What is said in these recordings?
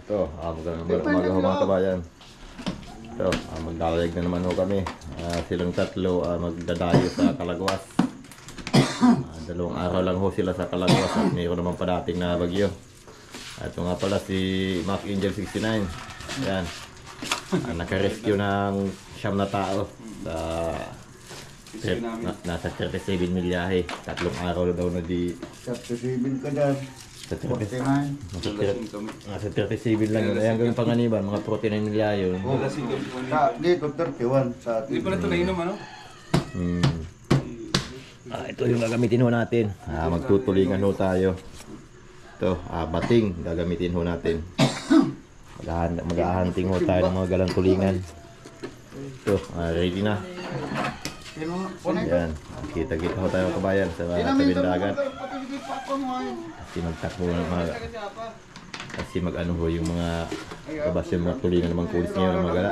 Ito, magandang umaga mga kabayan. Ito, magdalayag na naman ho kami. Silang tatlo magdadayo sa Kalagwas. Dalawang araw lang ho sila sa Kalagwas at mayroon naman pa dating na bagyo. Ito nga pala si Mac Angel 69. Yan. Naka-rescue ng 9 na tao sa nasa 37 milyahe. 3 araw daw na di 37 ka dyan. Sa 37 lang yun. Ayan gawing panganiban, mga 49 milyahe yun. Dito 31 sa atin. Hindi pala ito nainom ano? Ito yung gagamitin ho natin. Magtutulingan ho tayo. Ito, bating gagamitin ho natin. Mag-ahunting ho tayo ng mga galang tulingan. Ito, ready na. Yan, kita-kita ho tayo kabayan sa tabing dagat. Kasi magtakbo ng mga kasi mag-ano ho yung mga labas yung mga tulingan ng mga kulis ngayon ng magala.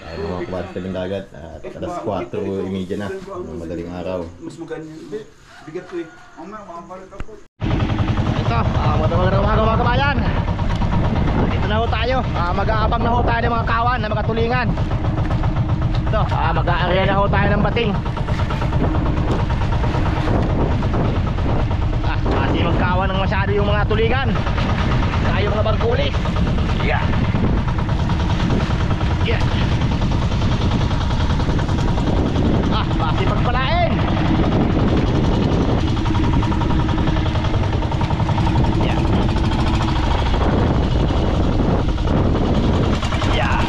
Tayo mga kabayan sa tabing dagat at alas 4:30 na ng madaling araw. Mas magaan yan. Bigat ko eh. Ito, magandang umaga mga kabayan. Dito na ho tayo, mag-aabang na ho tayo ng mga kawan na mga tulingan. Ito, mag-aarya na ho tayo ng bating. Kasi magkawan ng masyado yung mga tulingan. Tayo mga barkulis. Yeah. Yeah. Kasi magpalain. Yeah. Yeah.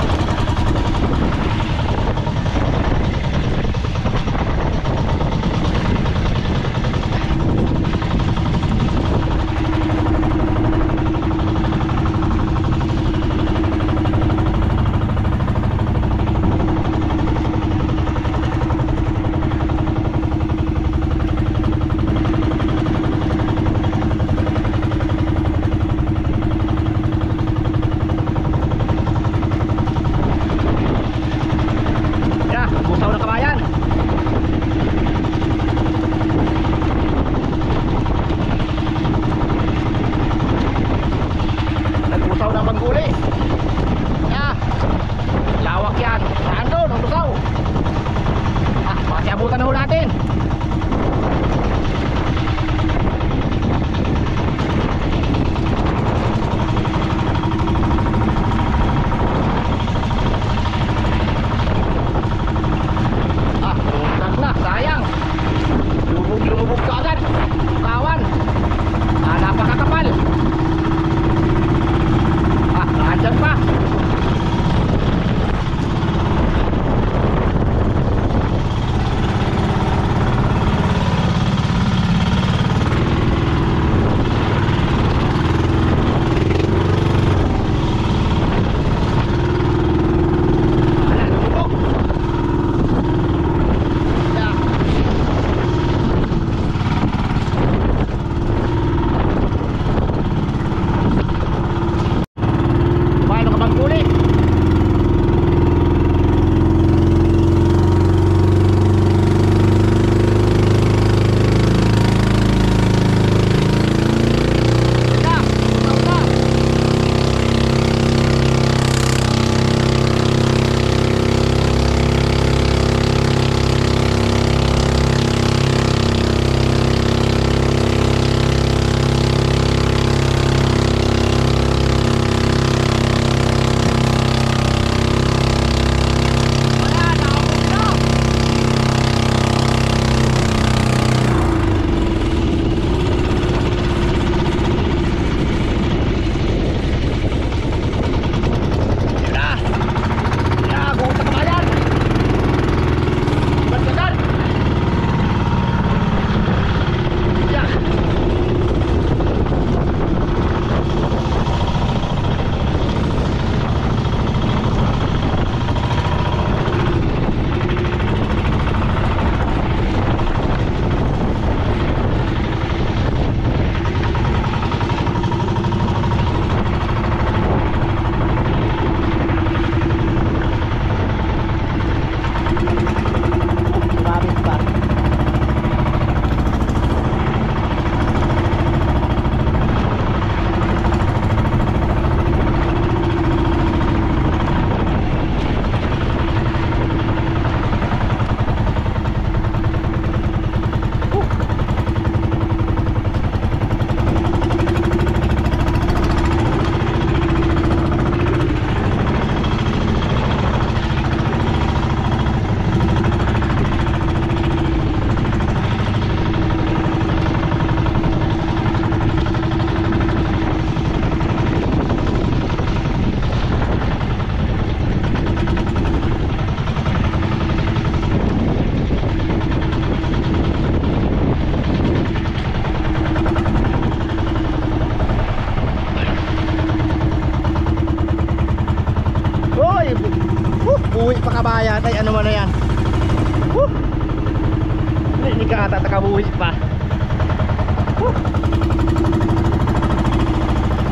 Hindi ka ata takabuhis pa.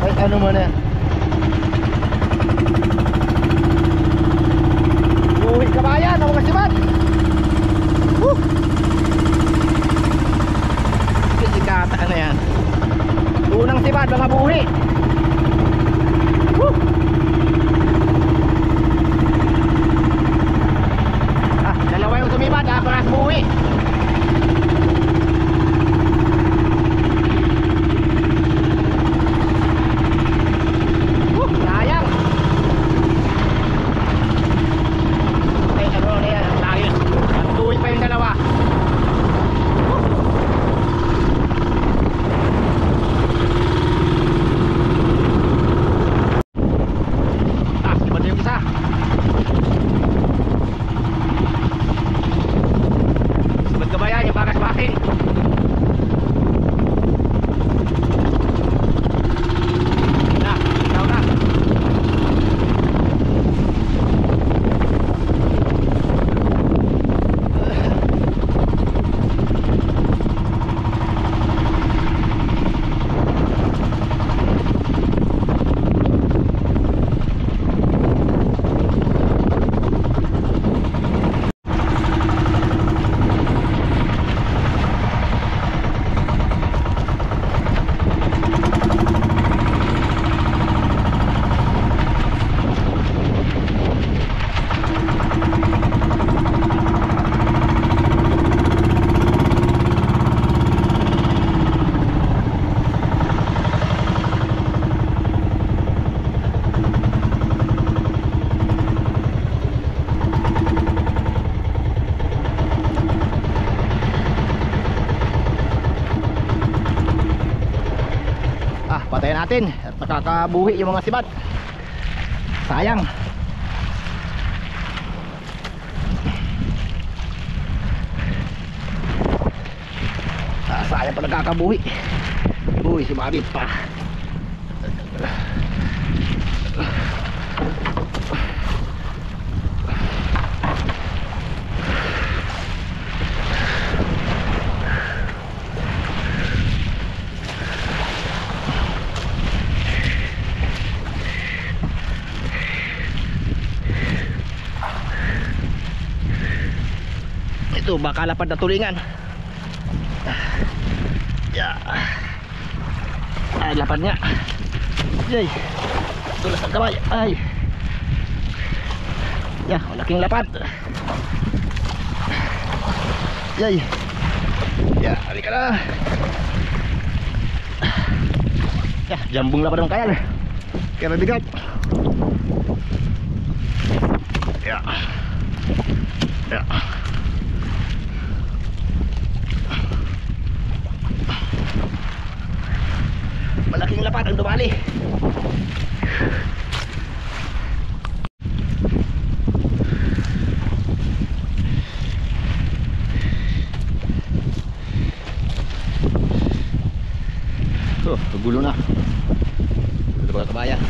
Ay, ano mo na yan? Buhis kabayan, ang mga sibat. Hindi ka ata ano yan? Unang sibat, mga buhi. Dalawa yung sumibat, parang buhi. Sayang. Ay, ano na yan, ang layo. Tuwi pa yung dalawa. Iba na yung isa. Ba't kabayan yung bakas basin? Na, ikaw na. Patayin natin at nakakabuhi yung mga sibat. Sayang. Sayang pa nagkakabuhi. Uy, sumabit pa. Ito baka lapad na tulingan. Ay, lapad nga. Yay, tulas ang kamay. Ay, malaking lapad. Yay, halika na. Jambong lapad ng kayal. Kaya mabigat. Malaking lapad ang dumali. Gulo na. Ito ba kabayan?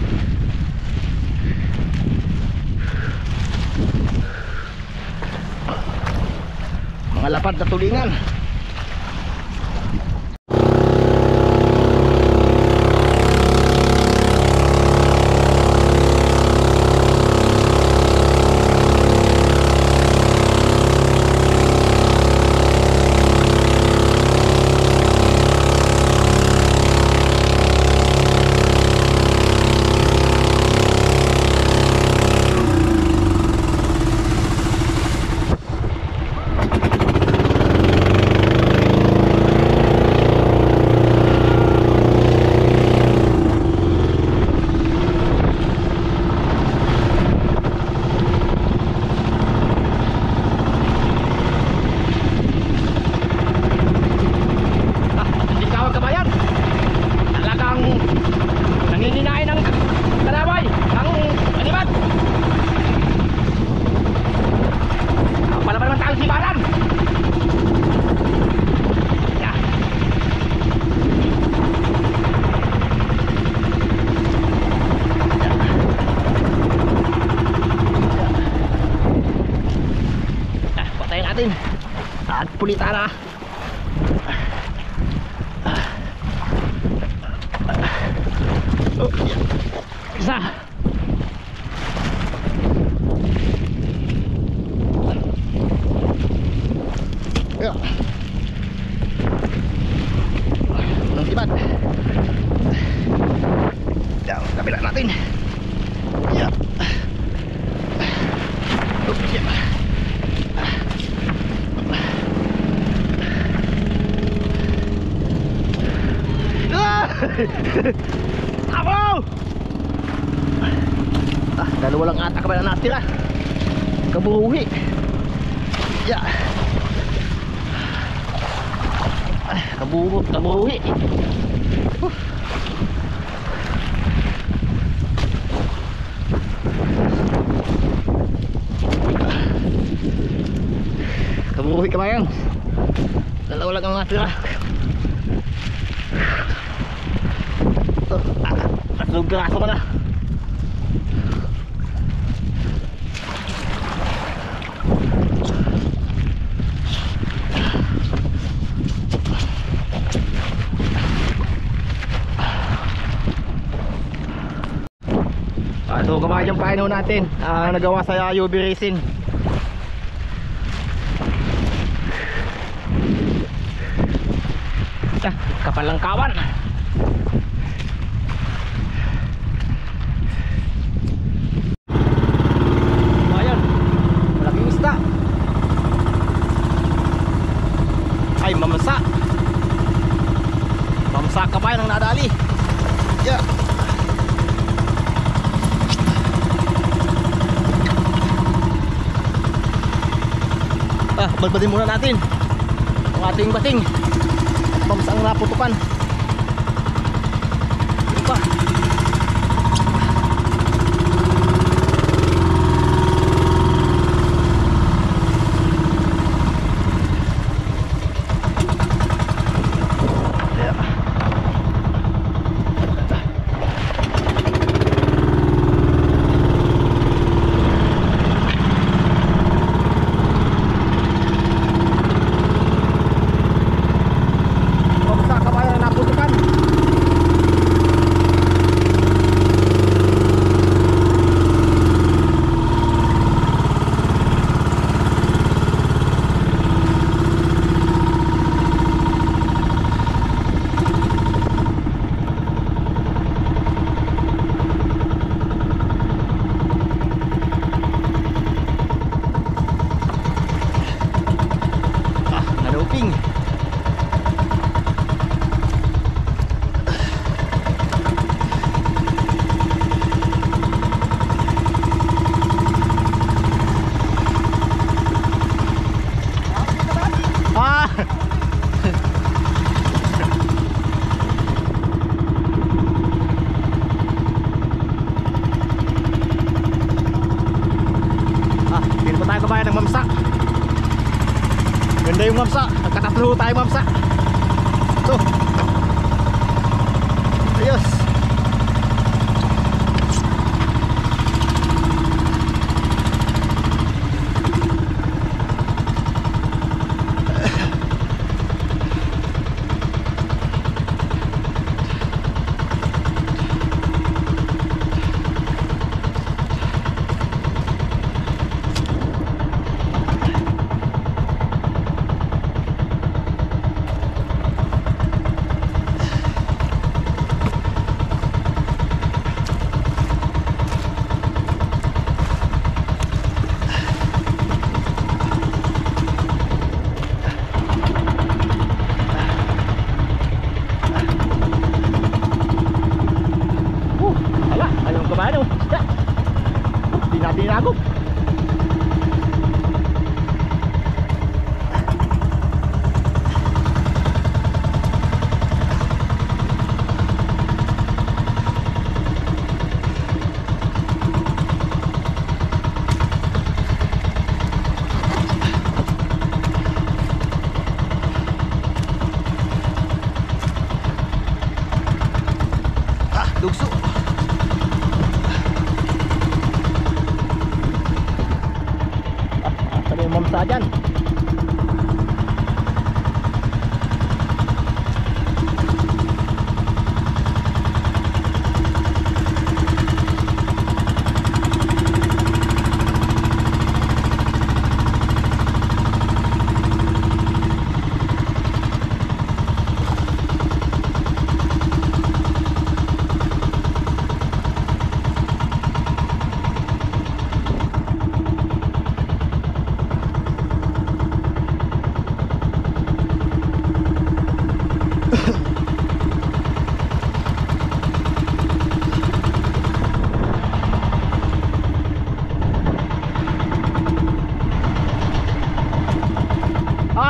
Mga lapad na tulingan. At pulita na. Oh, yeah. Isa. Yeah. Ang tibat. Yan, kabila natin. Yeah. Oh, yeah. Apo! Dalawa lang ata ka ba na natira? Kabuhi. Yeah. Kabuhi. Kabuhi ka ba yan? Dalawa lang ang natira. Tatlong piraso ka na. Ito kabayan yung paino natin, nagawa sa UV resin. Kapal lang kawan. Ayan, malaking isda. Ay, mamasa. Mamasa kabayan ang nadali. Yeah. Balbadin muna natin ang ating bating. Pamsang naputukan. Ito pa. Ganda yung mamsa. Nagkatatlo tayo mamsa. Ito. Ayos.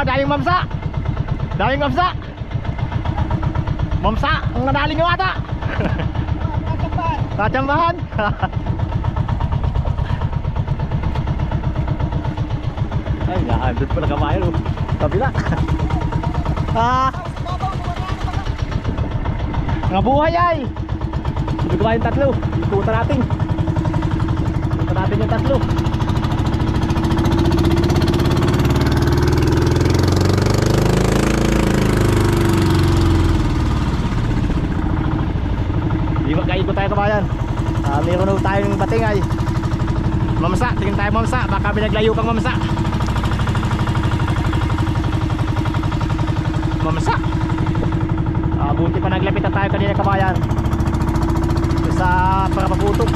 Daming mamsa. Daming mamsa. Mamsa, ang nadali nyo ata. Kacambahan. Ay, doon pala kamayan. Kabila. Nga buhay ay. Sabi ko ba yung tatlo? Ikutan natin. Ikutan natin yung tatlo. Di magkaikot tayo kabayan. Meron na tayong batingay. Mamsa, tingin tayo mamsa. Baka binaglayo kang mamsa. Mamsa. Buti pa naglapit na tayo kanina kabayan. Sa para maputok.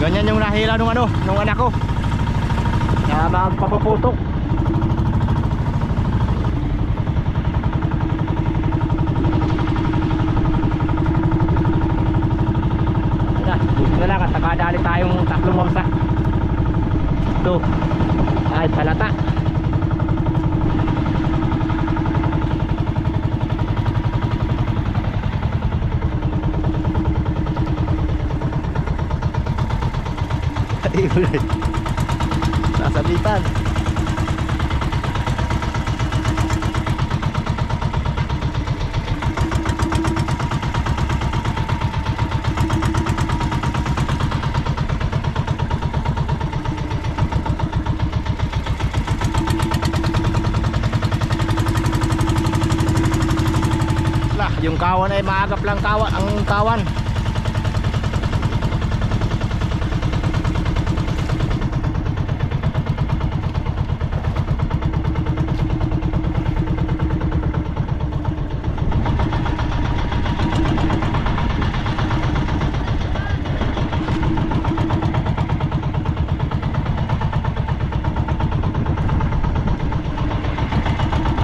Ganyan yung nahila nung anak ko. Na magpapuputok. Buti na lang at nakadali tayong tatlong mamsa. Ito kahit halata. Sasabitan. Yung kawan ay maagap lang ang kawan.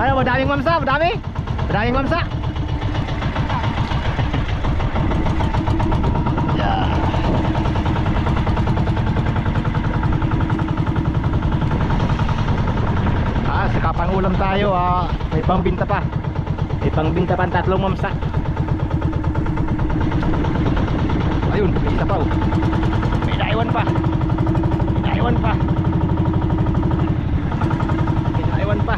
Ano, madaming mamsa, madaming mamsa. Pangulam tayo, may pangbinta pa. May pangbinta pa ang tatlong mamsa. Ayun, may isa pa oh. May naiwan pa. May naiwan pa. May naiwan pa.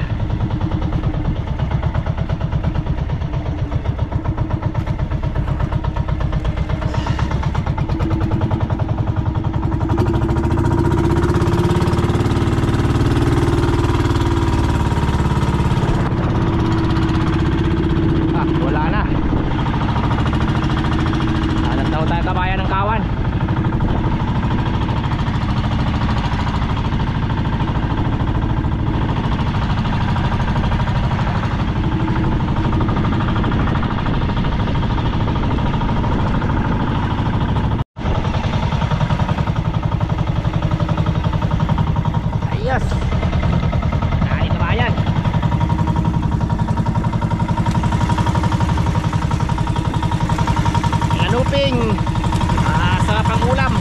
Sarap ang ulam.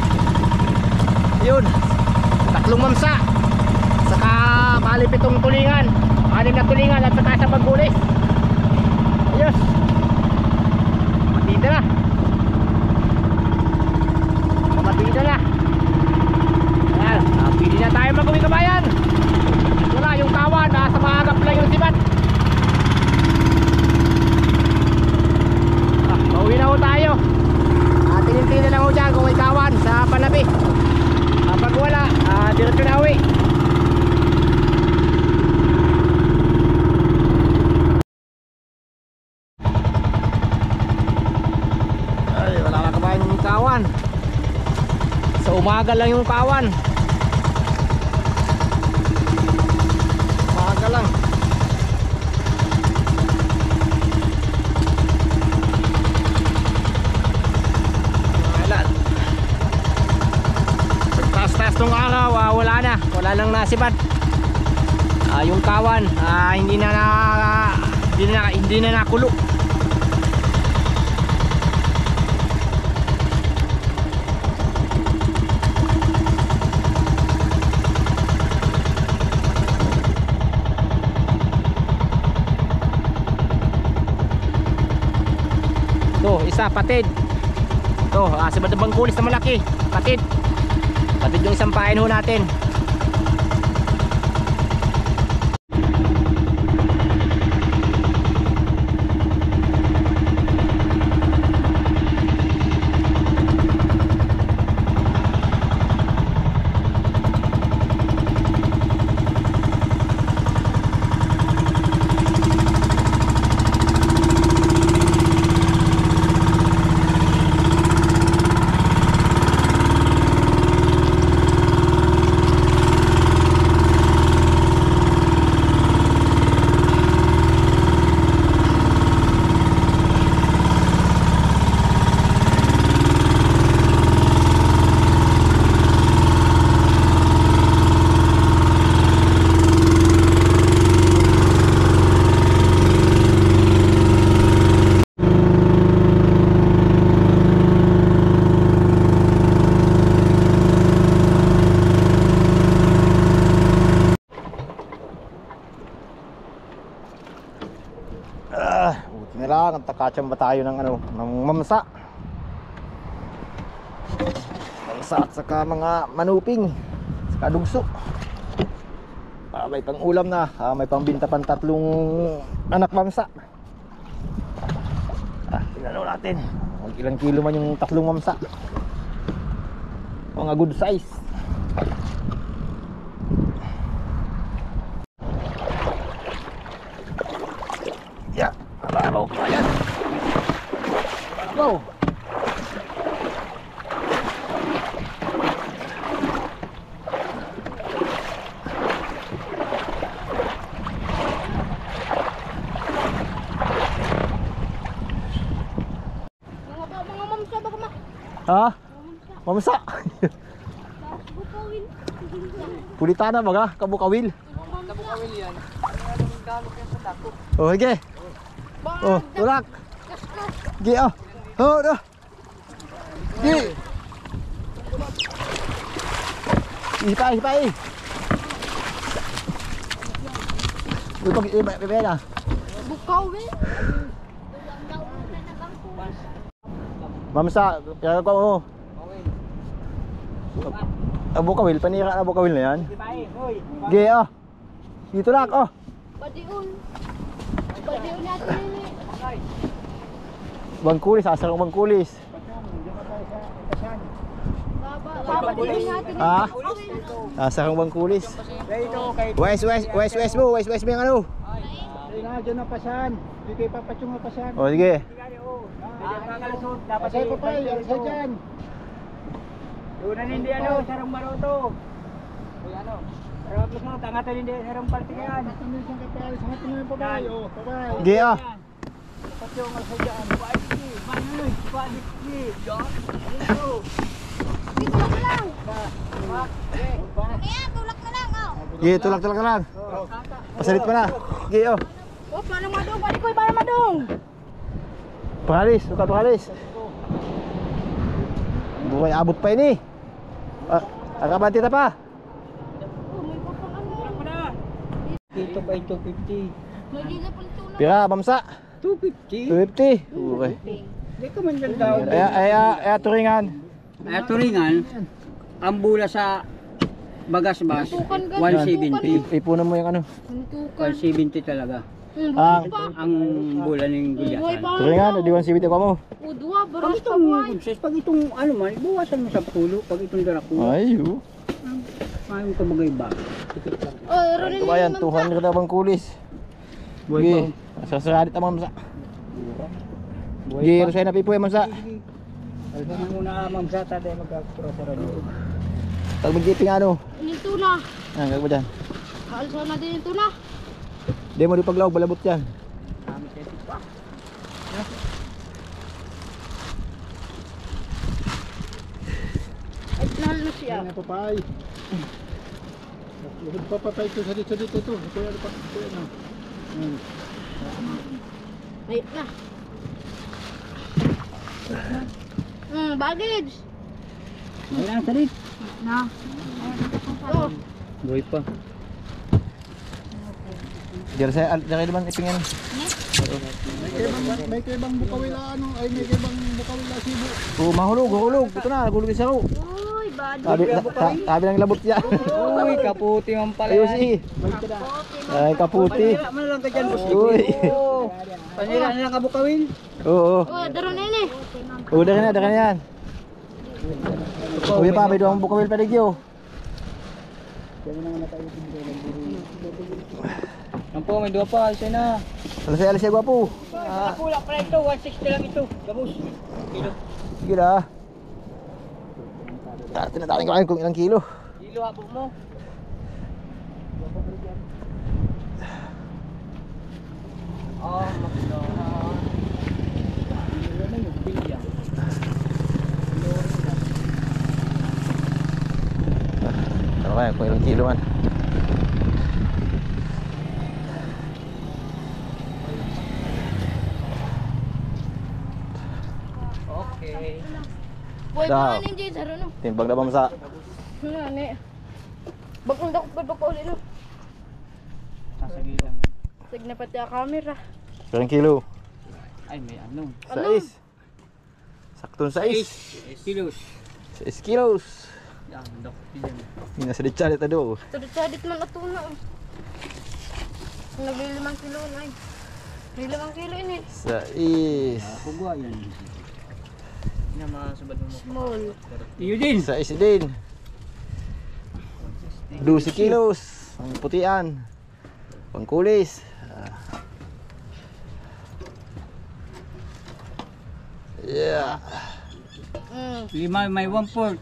Yun, tatlong mamsa. Saka bali 7 tulingan, 6 na tulingan at saka sa paggulis. Ayos. Matida na. Matida na. Ayan, pili na tayo mag-uwi kabayan. Wala yung kawan, sa maharap lang yung sibat. Mauwi na ho tayo. Tingin-tingin na lang ho dyan kung may kawan sa panabi. Kapag wala, diretso na uwi. Ay, wala na kabayan yung kawan. Sa umaga lang yung kawan. Umaga lang. Pagbukas ng araw, wala nang nasibat. Yung kawan, hindi na nakulo. To, isa patid. To, sa bangkulis na malaki, patid. Patid yung isang pain ho natin. Buti na lang, nagtakachamba tayo ng mamsa. Mamsa at saka mga manuping, saka dugso. May pang ulam na, may pangbinta pang 3 anak mamsa. Tingnan natin kung ilang kilo man yung 3 mamsa. Mga good size. Ya, babaw pa yan. Babaw. Mga mamsa ba ma? Ha? Mamsa. Bukawin. Pulitana baga, kabukawil. Kabukawil yan. Oh, sige. Oh, tulak. Gi oh. Oh, dah. Gi. Ipai. Bukan bebe na. Bukawin. Mamsa, kaya ko mo. Abukawil, panira na abukawil na yan. Gi oh. Dito lang oh. Badiun natin ini. Bangkulis, asarang bangkulis. Badiun natin. Ah? Asarang bangkulis. West mo yung ano. Diyan na pasan. Di kay papachong na pasan. Oh, sige. Dapat ay papay, sa diyan. Doon hindi sarang maroto. Uy ano? Sarap mo tangatan hindi sarang partikayan. Kami sa kapal, sa hatin mo papay. Oh, papay. Sige ah. Papachong sa diyan. Paiki, manoy, paiki. Yan. Ito. Dito lang. Kaya tulak na lang oh. Sige, tulak ka lang. Pasalit mo na. Sige oh. Oh, paano madong? Paano madong? Pangalis, suka pangalis. Buhay abot pa ini. Akaban tita pa. Oh, may papang ano. Dito ba 250? May dila pang tulak. Pira, mamsa. 250? 250. Okay. Di ko man dyan daw. Ay, turingan. Turingan, ang bula sa Bagasbas, Tukan ka. 170. Ipunan mo yung ano. Tukan. 170 talaga. Ang Ang bula ng Buhay gulyasan. pa. turingan, di 170 pa mo. Udwa, Pag baras pa itong buhay. kunses, pag itong ano man, buwasan mo sa pulo. Pag itong darako, Ay, oh. ayaw ka bagay ba? Oh, rin Ito ba yan, 200 na bang kulis. Sige, sasaradit ang mamsa. Sige, rusay na pipo yung mamsa. Alhan mo na mamsata dahil magkakura-sara dito. Pag mag-giping ano. Ini tuna. Yan, gagawin mo dyan. Kaalsa na din yung tuna. Di mo di paglawag, balabot yan. mahal na siya. Yan ang papay. Lubod pa papay ito sa dito ito. Ito yan pa. Ito yan. Ayun na. Baggage. Kailangan salit. Na. Oh. Buhay pa. Diyan sa naman ipingin. May kaibang bukawila ano. Ay may kaibang bukawila sibo. Oh, mahulog. Ito na, nagulog sa ako. Uy, baggage. Sabi ng labot niya. Uy, kaputi man pala. Ayos eh. Ay, kaputi. Panira mo na lang ka dyan, boss. Uy. Panira na lang kabukawin. Oo. Oh, daron ini. Udah ka na yan. Uy pa, may doang bukawil pa digyo. Yan po, may 2 pa. Isa na. Alas siya gwapo. Pula pala ito. 160 lang ito. Gabos. Kilo. Sige na. Tinatain ko kung ilang kilo. Kilo habo mo. Oh, makita. Ano kaya kung ilang kilo man. Okay. Boy, Daw. mga ninja daron no. Timbang na bamsa. Ni. Bakong dako pa ko ulit no. Sasagilan. Sig na pati ang camera. Ilang kilo? Ay, may ano. 6. Saktong 6. Kilos. 6 kilos. Yan, dok. Yan. Hindi na sa ditsa dito do. Tudit-tudit man atuna. Nagbili 5 kilo na ay. Bili 5 kilo ini. 6. Pugwa yan. Yan mga subad mo. Small. Iyo din. 6 din. 12 kilos. Ang putian. Pangkulis. Yeah. Lima may 1/4.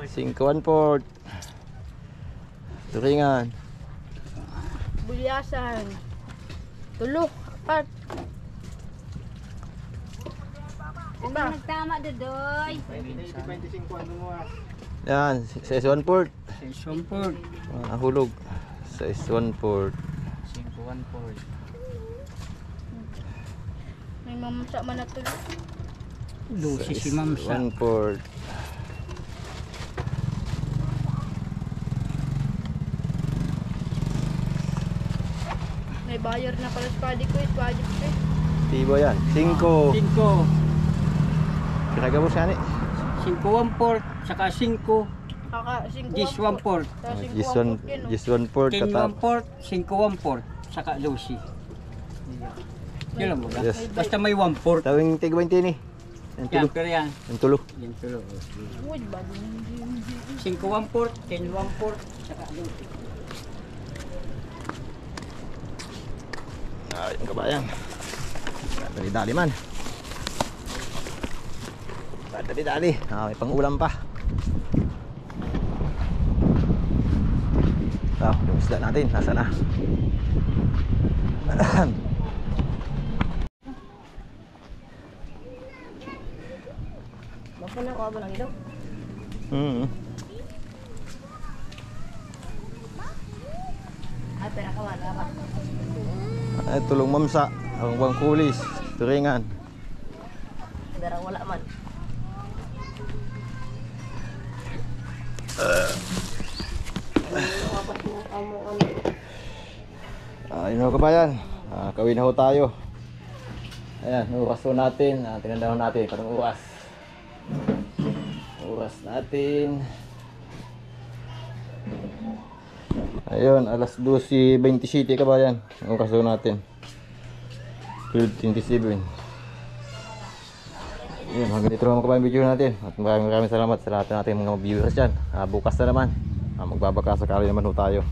5-1-4. Turingan. Bulyasan. Tulo. 4. Ano nagtama dodoy? Yan, 6-1-4. 6/4. Hulog. 6-1-4. 5/1/4. May mamsa man na tulo. Lusi si Mamsa. 1-4. May bayar na pala spadi ko, spadi ko. Tibo yan. 5. 5. Kinagabos nga ni. 5/1/4. Saka 5. Kaka 5. 10/1/4. Just 1-4 katap. 10/1/4. 5/1/4. Saka lusi. Yun lang mo ba? Yes. Basta may 1/4. Tawing tig 20 ni. Ang Yan, tulo. pero yan. Ang tulo. Yan tulo. Uy, bago. 5/1/4. 10/1/4. Saka lusi. Ay, ang kabayan. Dali-dali man. Dali-dali. May pang-ulam pa. Yung isda natin, nasa na? Baka na ko ba lang ito? Ate, nakawala ba? Ay, tulong mamsa. Ang bang kulis. Turingan. Darang wala man. Ayun mga kabayan. Kawin na ho tayo. Ayan, oras ho natin. Tinandahan natin. Parang oras. Oras natin. Ayun, alas 12:27 kabayan. Ang oras ho natin. 12:27. Ayun, hanggang dito lang mga kabayan video natin. At maraming salamat sa lahat natin mga viewers dyan. Bukas na naman. Magbabaka sakali naman ho tayo.